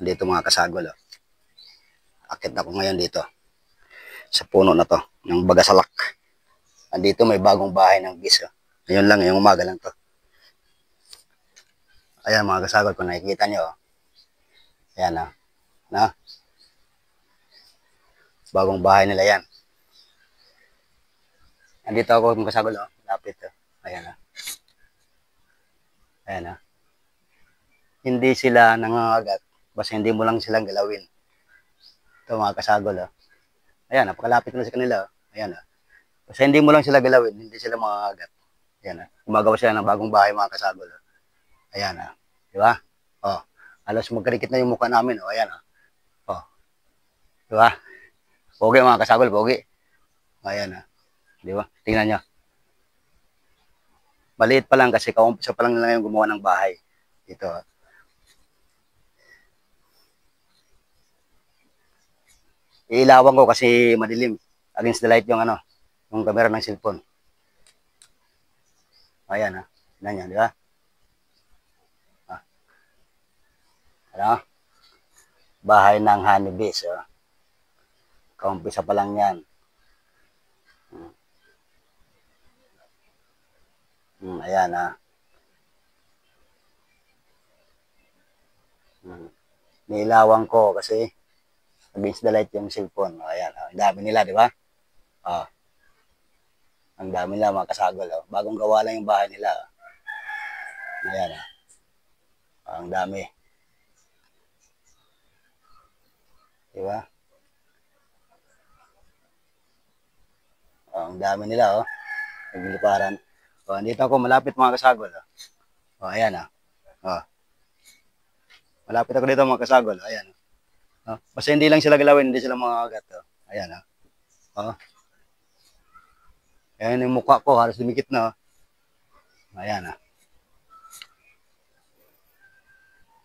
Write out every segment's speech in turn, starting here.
Dito mga kasagol. Oh. Akit ako ngayon dito. Sa puno na to. Ng bagasalak. Andito may bagong bahay ng bis. Oh. Ngayon lang, yung umaga lang to. Ayan mga kasagol, kung nakikita nyo. Oh. Ayan ah. Na? Bagong bahay nila yan. Andito ako mga kasagol. Oh. Lapit. Oh. Ayan ah. Ayan ah. Hindi sila nangangagat. Basta hindi mo lang silang galawin. Ito mga kasagol. Oh. Ayan, napakalapit na sa kanila. Oh. Ayan ah. Basta hindi mo lang sila galawin, hindi sila mangangagat. Ayan ah. Gumagawa sila ng bagong bahay mga kasagol. Oh. Ayan ah. Di ba? Oh. Alas magkarikit na yung mukha namin. Oh. Ayan ah. Oh. Di ba? Pogi mga kasagol, pogi. Ayan ah. Di ba? Tingnan nyo. Maliit pa lang kasi kaumpisa pa lang nila yung gumawa ng bahay. Dito. Iilawan ko kasi madilim. Against the light yung ano, yung camera ng cellphone. Ayan ha. Tingnan nyo, di ba? Ah. Ano? Bahay ng honeybees. Oh. Kaumpisa pa lang yan. Ayan ha. Niilawan ko kasi against the light yung cellphone. Ayan, ang dami nila, di ba? Oh. Ang dami nila mga kasagol. Oh. Bagong gawa lang yung bahay nila. Oh. Ayan. Oh. Ang dami. Di ba? Oh, ang dami nila, oh. Nagliliparan. Oh, andito ako malapit mga kasagol. Oh. Oh, ayan, oh. Oh. Malapit ako dito mga kasagol. Ayan. Oh. Basta hindi lang sila galawin, hindi sila makakagat. Oh. Ayan, oh. Oh. Ayan yung mukha ko, halos lumikit na. Oh. Ayan, oh.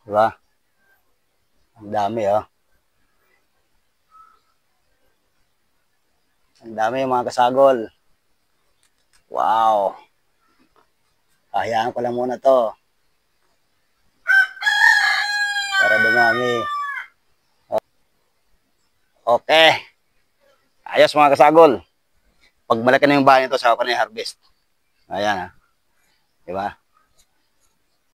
Diba? Ang dami, oh. Ang dami yung mga kasagol. Wow. Hayaan ko lang muna to. Para dumami. Okay. Ayos mga kasagol. Pag malaki na yung bahay nito, saka ko na yung harvest. Ayan, ha. Diba?